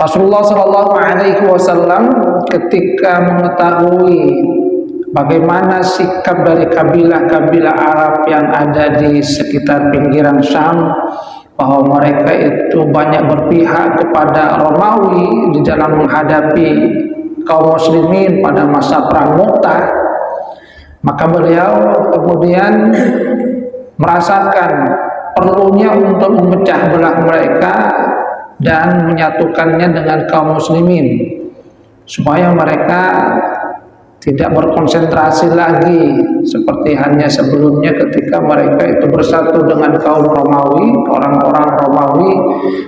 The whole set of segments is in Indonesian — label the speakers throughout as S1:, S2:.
S1: Rasulullah Shallallahu Alaihi Wasallam ketika mengetahui bagaimana sikap dari kabilah-kabilah Arab yang ada di sekitar pinggiran Syam, bahwa mereka itu banyak berpihak kepada Romawi di dalam menghadapi kaum muslimin pada masa perang Mu'tah, maka beliau kemudian merasakan perlunya untuk memecah belah mereka dan menyatukannya dengan kaum muslimin supaya mereka tidak berkonsentrasi lagi seperti hanya sebelumnya ketika mereka itu bersatu dengan kaum Romawi, orang-orang Romawi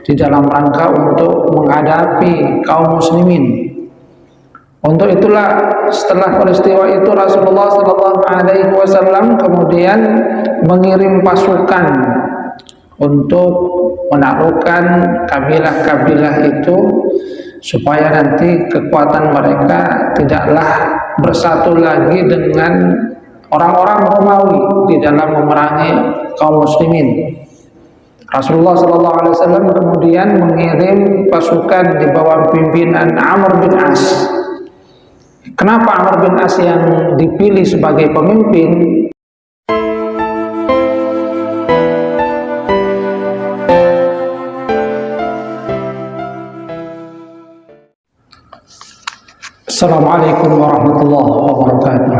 S1: di dalam rangka untuk menghadapi kaum muslimin. Untuk itulah setelah peristiwa itu Rasulullah SAW kemudian mengirim pasukan untuk menaklukkan kabilah-kabilah itu supaya nanti kekuatan mereka tidaklah bersatu lagi dengan orang-orang Romawi di dalam memerangi kaum muslimin. Rasulullah SAW kemudian mengirim pasukan di bawah pimpinan Amr bin As. Kenapa Amr bin As yang dipilih sebagai pemimpin? Assalamualaikum warahmatullahi wabarakatuh.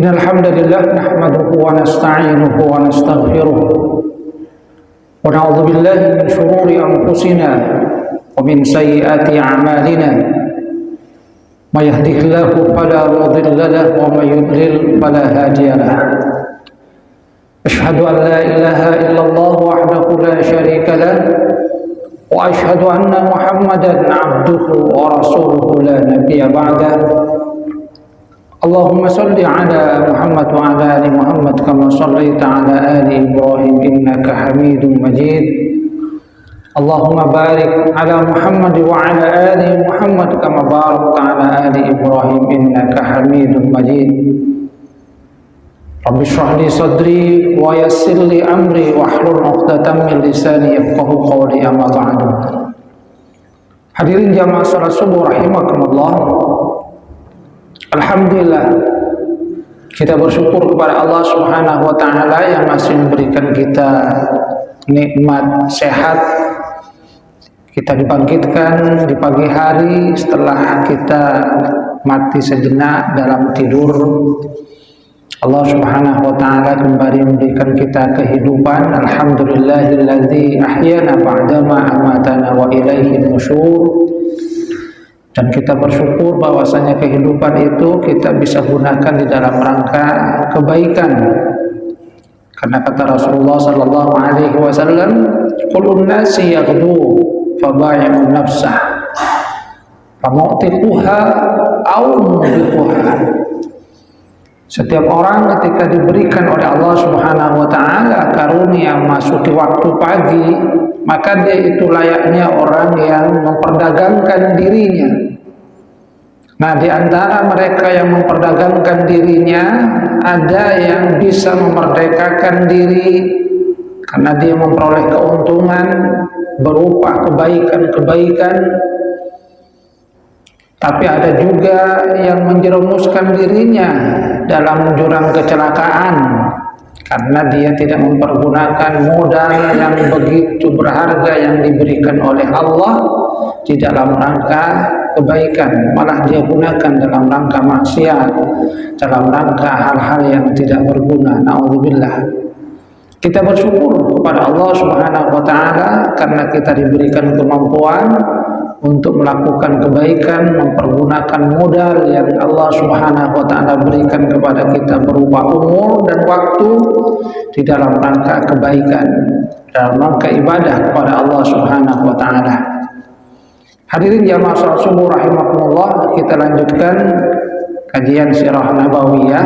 S1: Innal hamdalillah nahmaduhu wa nasta'inuhu wa nastaghfiruh wa na'udzu billahi min shururi anfusina wa min sayyiati a'malina. May yahdihillahu fala mudilla lahu wa may yudlil fala hadiya lahu. Asyhadu an la ilaha illallah wahdahu la syarika lahu wa asyhadu anna Muhammadan abduhu wa rasuluhu la nabiyya ba'dah. Allahumma salli ala Muhammad wa ala ali Muhammad kama sallaita ala ali Ibrahim innaka Hamidum Majid. Allahumma barik ala Muhammad wa ala ali Muhammad kama barakta ala ali Ibrahim innaka Hamidum Majid. Rabbi shrah li sadri wa yassir li amri wahlul 'uqdatam min lisani yafqahu qawli amma ba'du. Hadirin jamaah salat subuh rahimakumullah. Alhamdulillah, kita bersyukur kepada Allah Subhanahu wa taala yang masih memberikan kita nikmat sehat. Kita dibangkitkan di pagi hari setelah kita mati sejenak dalam tidur. Allah Subhanahu wa taala kembali memberikan kita kehidupan. Alhamdulillahilladzi ahyana ba'dama amatana wa ilaihin nusyur. Dan kita bersyukur bahwasanya kehidupan itu kita bisa gunakan di dalam rangka kebaikan. Karena kata Rasulullah sallallahu alaihi wasallam, "Kullun nasi yaghdu faba'i'u nafsah famu'tiquha aw mubiquha." Setiap orang ketika diberikan oleh Allah Subhanahu wa taala karunia masuki waktu pagi, maka dia itu layaknya orang yang memperdagangkan dirinya. Nah, di antara mereka yang memperdagangkan dirinya, ada yang bisa memerdekakan diri karena dia memperoleh keuntungan berupa kebaikan-kebaikan. Tapi ada juga yang menjerumuskan dirinya dalam jurang kecelakaan karena dia tidak mempergunakan modal yang begitu berharga yang diberikan oleh Allah di dalam rangka kebaikan, malah dia gunakan dalam rangka maksiat, dalam rangka hal-hal yang tidak berguna. Na'udzubillah. Kita bersyukur kepada Allah Subhanahu wa taala karena kita diberikan kemampuan untuk melakukan kebaikan, mempergunakan modal yang Allah Subhanahu wa taala berikan kepada kita berupa umur dan waktu di dalam rangka kebaikan, dalam rangka ibadah kepada Allah Subhanahu wa taala. Hadirin jamaah salat subuh rahimakumullah, kita lanjutkan kajian sirah nabawiyah.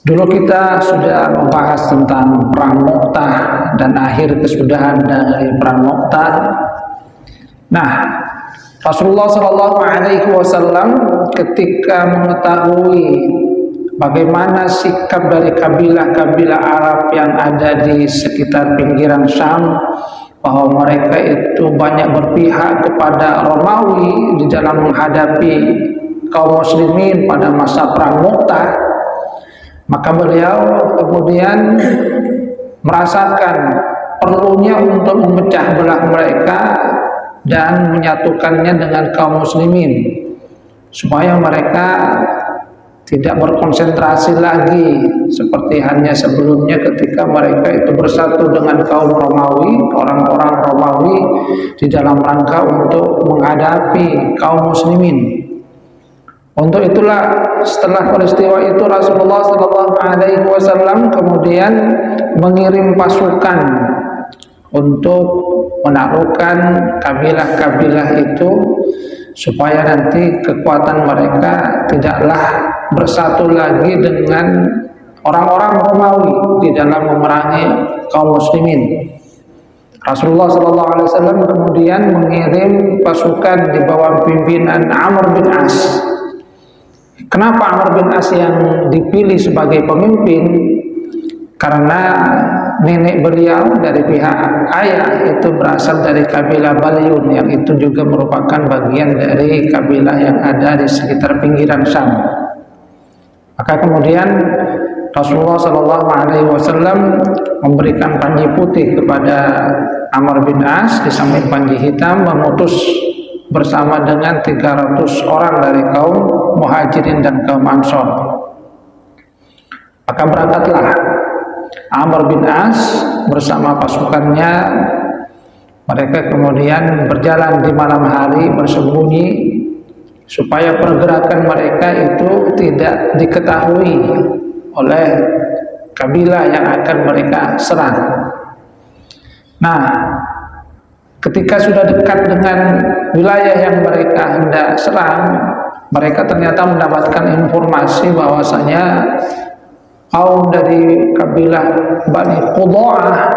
S1: Dulu kita sudah membahas tentang perang Mu'tah dan akhir kesudahan dari perang Mu'tah. Nah, Rasulullah SAW ketika mengetahui bagaimana sikap dari kabilah-kabilah Arab yang ada di sekitar pinggiran Syam, bahwa mereka itu banyak berpihak kepada Romawi di dalam menghadapi kaum muslimin pada masa perang Mu'tah. Maka beliau kemudian merasakan perlunya untuk memecah belah mereka dan menyatukannya dengan kaum muslimin, supaya mereka tidak berkonsentrasi lagi seperti hanya sebelumnya ketika mereka itu bersatu dengan kaum Romawi, orang-orang Romawi di dalam rangka untuk menghadapi kaum muslimin. Untuk itulah setelah peristiwa itu Rasulullah SAW kemudian mengirim pasukan untuk menaklukkan kabilah-kabilah itu, supaya nanti kekuatan mereka tidaklah bersatu lagi dengan orang-orang Romawi di dalam memerangi kaum muslimin. Rasulullah SAW kemudian mengirim pasukan di bawah pimpinan Amr bin As. Kenapa Amr bin As yang dipilih sebagai pemimpin? Karena nenek beliau dari pihak ayah itu berasal dari kabilah Balyun, yang itu juga merupakan bagian dari kabilah yang ada di sekitar pinggiran Syam. Maka kemudian Rasulullah SAW memberikan panji putih kepada Amr bin As, di samping panji hitam, mengutus bersama dengan 300 orang dari kaum Muhajirin dan kaum Ansor. Maka berangkatlah Amr bin As bersama pasukannya. Mereka kemudian berjalan di malam hari bersembunyi, supaya pergerakan mereka itu tidak diketahui oleh kabilah yang akan mereka serang. Nah, ketika sudah dekat dengan wilayah yang mereka hendak serang, mereka ternyata mendapatkan informasi bahwasanya kaum dari kabilah Bani Qudha'ah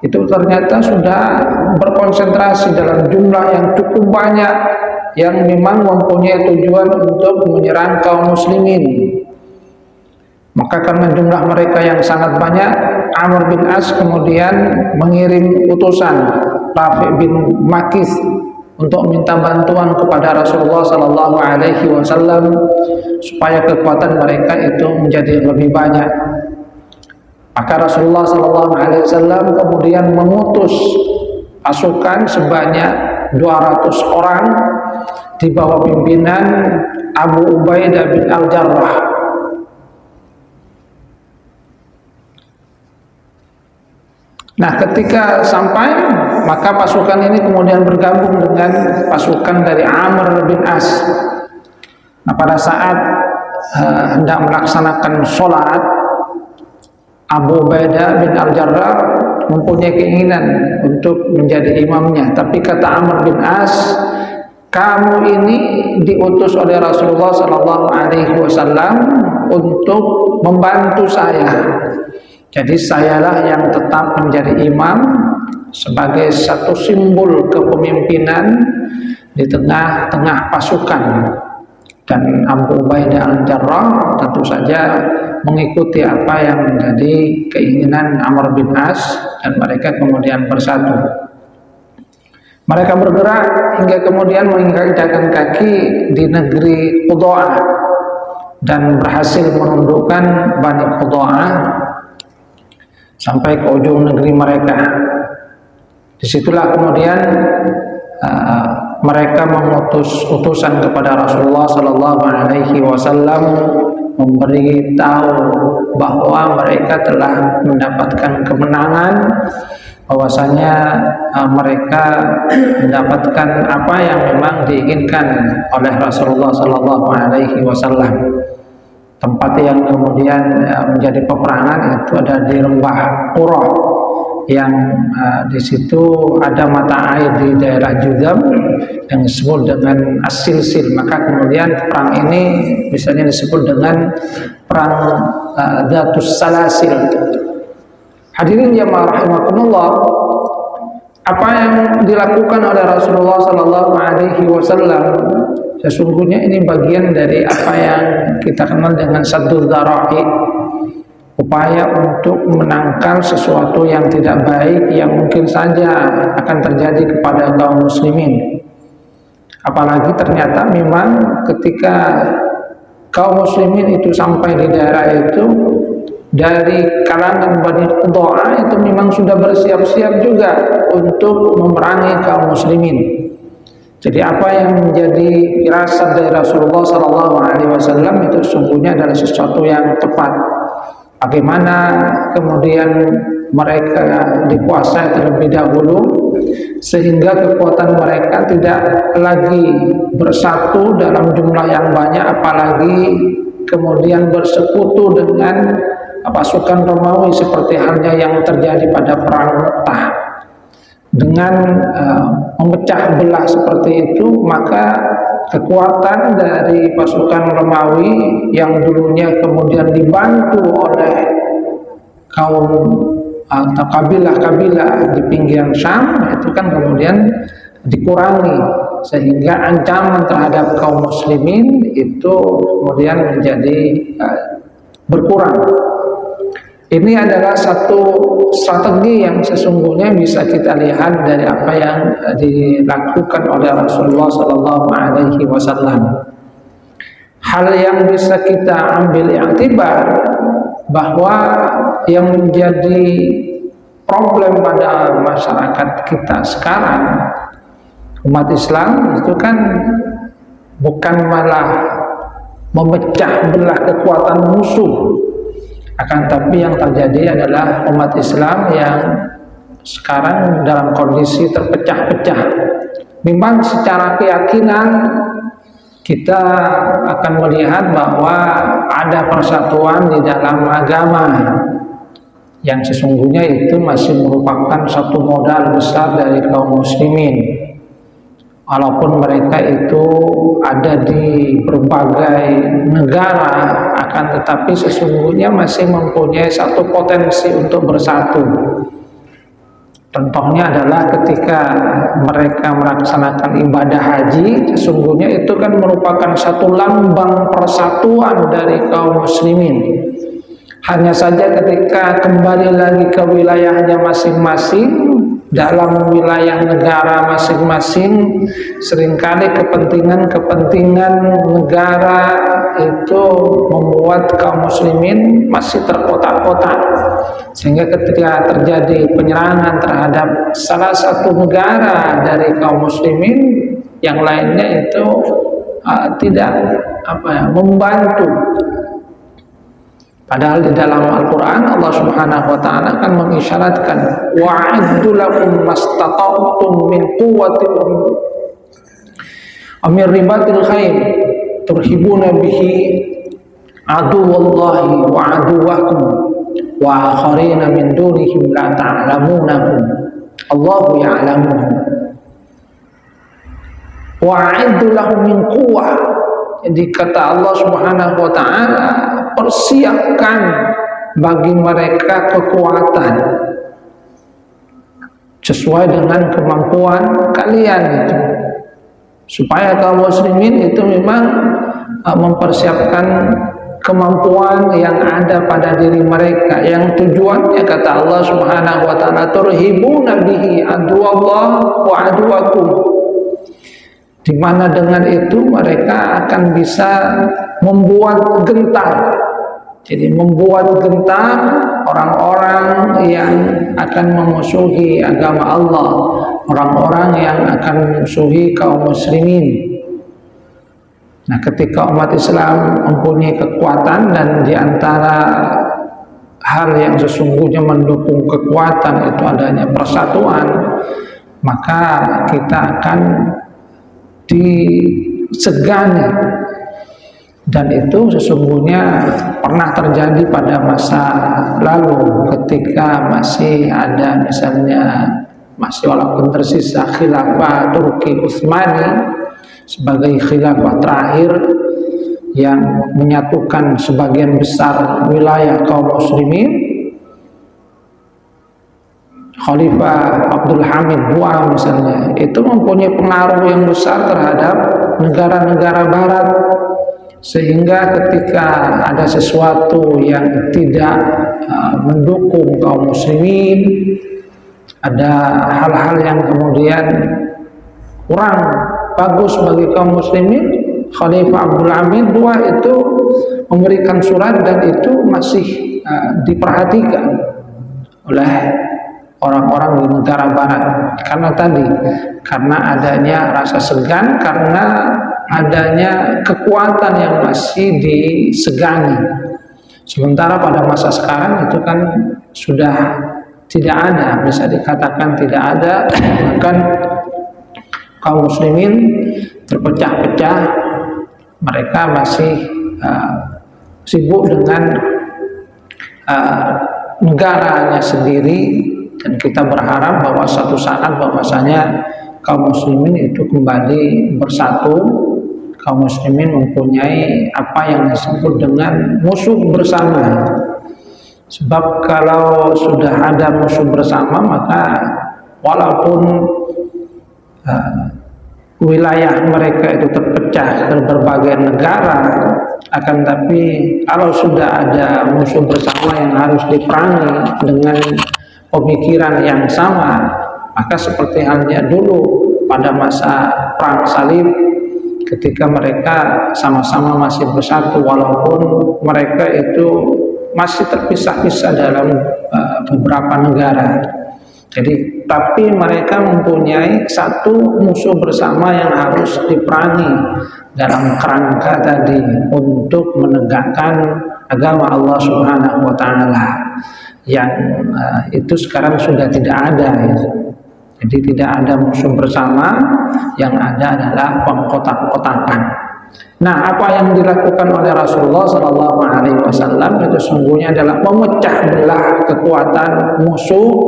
S1: itu ternyata sudah berkonsentrasi dalam jumlah yang cukup banyak, yang memang mempunyai tujuan untuk menyerang kaum muslimin. Maka karena jumlah mereka yang sangat banyak, Amr bin As kemudian mengirim utusan Rafi' bin Makis untuk minta bantuan kepada Rasulullah SAW supaya kekuatan mereka itu menjadi lebih banyak. Maka Rasulullah SAW kemudian mengutus pasukan sebanyak 200 orang di bawah pimpinan Abu Ubaidah bin Al-Jarrah. Nah, ketika sampai, maka pasukan ini kemudian bergabung dengan pasukan dari Amr bin As. Nah, pada saat hendak melaksanakan sholat, Abu Ubaidah bin Al-Jarrah mempunyai keinginan untuk menjadi imamnya. Tapi kata Amr bin As, kamu ini diutus oleh Rasulullah SAW untuk membantu saya. Jadi sayalah yang tetap menjadi imam sebagai satu simbol kepemimpinan di tengah-tengah pasukan. Dan Abu Ubaidah Al-Jarrah tentu saja mengikuti apa yang menjadi keinginan Amr bin As, dan mereka kemudian bersatu. Mereka bergerak hingga kemudian menginjakkan kaki di negeri Qudha'ah dan berhasil menundukkan Bani Qudha'ah sampai ke ujung negeri mereka. Disitulah kemudian mereka mengutus utusan kepada Rasulullah SAW memberitahu bahwa mereka telah mendapatkan kemenangan, bahwasanya mereka mendapatkan apa yang memang diinginkan oleh Rasulullah SAW. Tempat yang kemudian menjadi peperangan itu ada di Lembah Qurah, yang di situ ada mata air di daerah Judam yang disebut dengan As-Silsil. Maka kemudian perang ini misalnya disebut dengan perang Dhatus Salasil. Hadirin jamaah rahimakumullah, Apa yang dilakukan oleh Rasulullah Sallallahu Alaihi Wasallam sesungguhnya ini bagian dari apa yang kita kenal dengan saddul dzara'i, upaya untuk menangkal sesuatu yang tidak baik yang mungkin saja akan terjadi kepada kaum muslimin. Apalagi ternyata memang ketika kaum muslimin itu sampai di daerah itu, dari kalangan Bani Qudaa itu memang sudah bersiap-siap juga untuk memerangi kaum muslimin. Jadi apa yang menjadi firasat dari Rasulullah SAW itu sesungguhnya adalah sesuatu yang tepat. Bagaimana kemudian mereka dikuasai terlebih dahulu sehingga kekuatan mereka tidak lagi bersatu dalam jumlah yang banyak, apalagi kemudian bersekutu dengan pasukan Romawi seperti halnya yang terjadi pada perang Mu'tah. Dengan memecah belah seperti itu, maka kekuatan dari pasukan Romawi yang dulunya kemudian dibantu oleh kaum atau kabilah-kabilah di pinggiran Syam itu kan kemudian dikurangi, sehingga ancaman terhadap kaum muslimin itu kemudian menjadi berkurang. Ini adalah satu strategi yang sesungguhnya bisa kita lihat dari apa yang dilakukan oleh Rasulullah SAW. Hal yang bisa kita ambil iktibar bahwa yang menjadi problem pada masyarakat kita sekarang, umat Islam itu kan bukan malah memecah belah kekuatan musuh, akan tapi yang terjadi adalah umat Islam yang sekarang dalam kondisi terpecah-pecah. Memang secara keyakinan kita akan melihat bahwa ada persatuan di dalam agama yang sesungguhnya itu masih merupakan satu modal besar dari kaum muslimin. Walaupun mereka itu ada di berbagai negara, akan tetapi sesungguhnya masih mempunyai satu potensi untuk bersatu. Contohnya adalah ketika mereka melaksanakan ibadah haji, sesungguhnya itu kan merupakan satu lambang persatuan dari kaum muslimin. Hanya saja ketika kembali lagi ke wilayahnya masing-masing, dalam wilayah negara masing-masing, seringkali kepentingan-kepentingan negara itu membuat kaum muslimin masih terkotak-kotak, sehingga ketika terjadi penyerangan terhadap salah satu negara dari kaum muslimin, yang lainnya itu tidak membantu. Padahal di dalam Al-Quran Allah Subhanahu wa Ta'ala akan mengisyaratkan wa'iddu lakum mastata'tum min quwwatin min ribatil khair turhibuna bihi aduwallahi wa aduwakum wa akharina min dunihim la ta'lamunahum Allahu ya'lamuhum. Wa'iddu lahum min quwwah, jadi kata Allah Subhanahu wa Ta'ala, persiapkan bagi mereka kekuatan sesuai dengan kemampuan kalian itu, supaya kaum muslimin itu memang mempersiapkan kemampuan yang ada pada diri mereka, yang tujuannya kata Allah Subhanahu wa Ta'ala turhibuna bihi aduwallah wa aduwakum, di mana dengan itu mereka akan bisa membuat gentar. Jadi membuat gentar orang-orang yang akan memusuhi agama Allah, orang-orang yang akan memusuhi kaum muslimin. Nah, ketika umat Islam mempunyai kekuatan, dan diantara hal yang sesungguhnya mendukung kekuatan itu adanya persatuan, maka kita akan disegani. Dan itu sesungguhnya pernah terjadi pada masa lalu ketika masih ada misalnya walaupun tersisa khilafah Turki Utsmani sebagai khilafah terakhir yang menyatukan sebagian besar wilayah kaum muslimin. Khalifah Abdul Hamid II misalnya, itu mempunyai pengaruh yang besar terhadap negara-negara barat, sehingga ketika ada sesuatu yang tidak mendukung kaum muslimin, ada hal-hal yang kemudian kurang bagus bagi kaum muslimin, Khalifah Abdul Hamid II itu memberikan surat, dan itu masih diperhatikan oleh orang-orang di negara barat. Karena adanya rasa segan, karena adanya kekuatan yang masih disegani. Sementara pada masa sekarang itu kan sudah tidak ada, bisa dikatakan tidak ada. Bahkan kaum muslimin terpecah-pecah, mereka masih sibuk dengan negaranya sendiri, dan kita berharap bahwa suatu saat bahwasanya kaum muslimin itu kembali bersatu. Kaum muslimin mempunyai apa yang disebut dengan musuh bersama. Sebab kalau sudah ada musuh bersama, maka walaupun wilayah mereka itu terpecah ke berbagai negara, akan tapi kalau sudah ada musuh bersama yang harus diperangi dengan pemikiran yang sama, maka seperti halnya dulu pada masa perang salib, ketika mereka sama-sama masih bersatu walaupun mereka itu masih terpisah-pisah dalam beberapa negara. Jadi, tapi mereka mempunyai satu musuh bersama yang harus diperangi dalam kerangka tadi untuk menegakkan agama Allah Subhanahu wa taala, yang itu sekarang sudah tidak ada ya. Jadi tidak ada musuh bersama, yang ada adalah pengkotak-kotakan. Nah, apa yang dilakukan oleh Rasulullah SAW itu sungguhnya adalah memecah belah kekuatan musuh,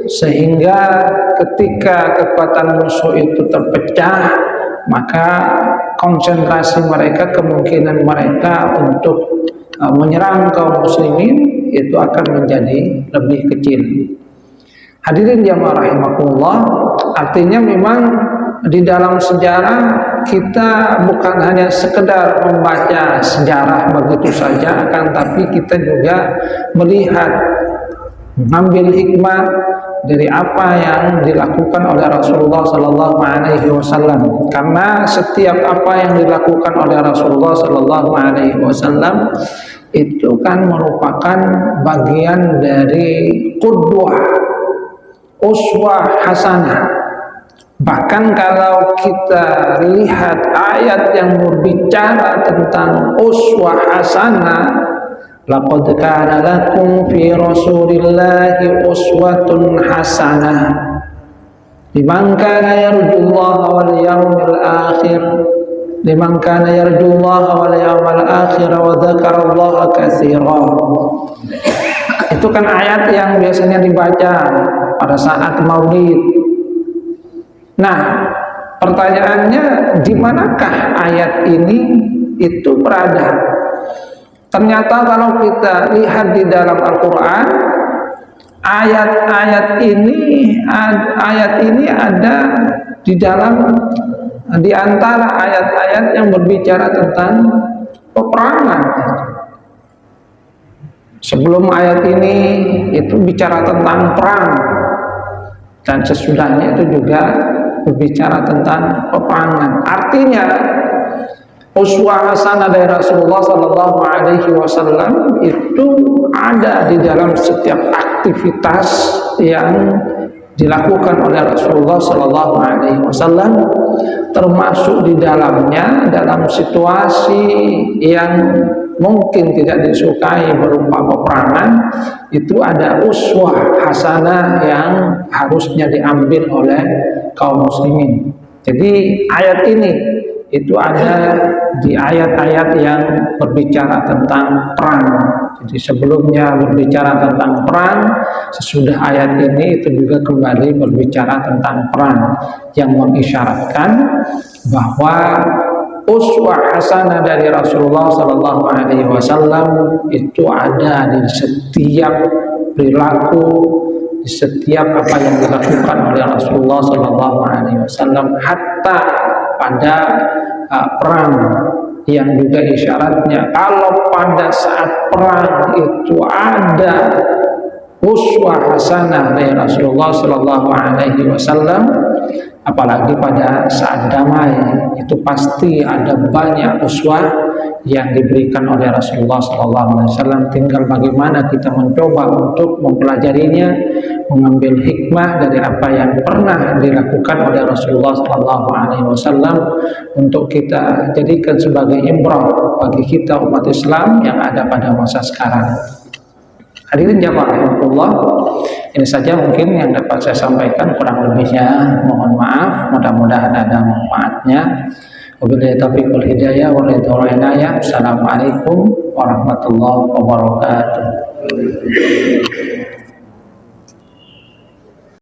S1: sehingga ketika kekuatan musuh itu terpecah, maka konsentrasi mereka, kemungkinan mereka untuk menyerang kaum muslimin itu akan menjadi lebih kecil. Hadirin jamaah rahimakumullah, artinya memang di dalam sejarah kita bukan hanya sekedar membaca sejarah begitu saja, akan tapi kita juga melihat, mengambil hikmah dari apa yang dilakukan oleh Rasulullah Sallallahu Alaihi Wasallam. Karena setiap apa yang dilakukan oleh Rasulullah Sallallahu Alaihi Wasallam itu kan merupakan bagian dari qudwah, uswah hasanah. Bahkan kalau kita lihat ayat yang berbicara tentang uswah hasanah, laqad kana lakum fi rasulillahi uswatun hasanah liman kana yarjullaha wal yawmil akhir liman kana yarjullaha wal yawmal akhir wa dzakarallaha katsira. Itu kan ayat yang biasanya dibaca pada saat Maulid. Nah, pertanyaannya, di manakah ayat ini itu berada? Ternyata kalau kita lihat di dalam Al-Quran, ayat ini ada di dalam, di antara ayat-ayat yang berbicara tentang peperangan. Sebelum ayat ini itu bicara tentang perang, dan sesudahnya itu juga berbicara tentang peperangan. Artinya uswah hasanah dari Rasulullah Sallallahu Alaihi Wasallam itu ada di dalam setiap aktivitas yang dilakukan oleh Rasulullah Sallallahu Alaihi Wasallam, termasuk di dalamnya dalam situasi yang mungkin tidak disukai berupa peperangan, itu ada uswah hasanah yang harusnya diambil oleh kaum muslimin. Jadi ayat ini itu ada di ayat-ayat yang berbicara tentang perang. Jadi sebelumnya berbicara tentang perang, sesudah ayat ini itu juga kembali berbicara tentang perang, yang mengisyaratkan bahwa uswah hasanah dari Rasulullah Sallallahu Alaihi Wasallam itu ada di setiap perilaku, di setiap apa yang dilakukan oleh Rasulullah SAW, hatta pada perang yang juga isyaratnya kalau pada saat perang itu ada uswah hasanah dari Rasulullah SAW, apalagi pada saat damai itu pasti ada banyak uswah yang diberikan oleh Rasulullah SAW. Tinggal bagaimana kita mencoba untuk mempelajarinya, mengambil hikmah dari apa yang pernah dilakukan oleh Rasulullah SAW untuk kita jadikan sebagai ibrah bagi kita umat Islam yang ada pada masa sekarang. Hadirin jamaah rahmatullah, ini saja mungkin yang dapat saya sampaikan, kurang lebihnya mohon maaf, mudah-mudahan ada manfaatnya. Wabillahi taufiq wal hidayah wa ridwan inayah. Assalamualaikum warahmatullahi wabarakatuh.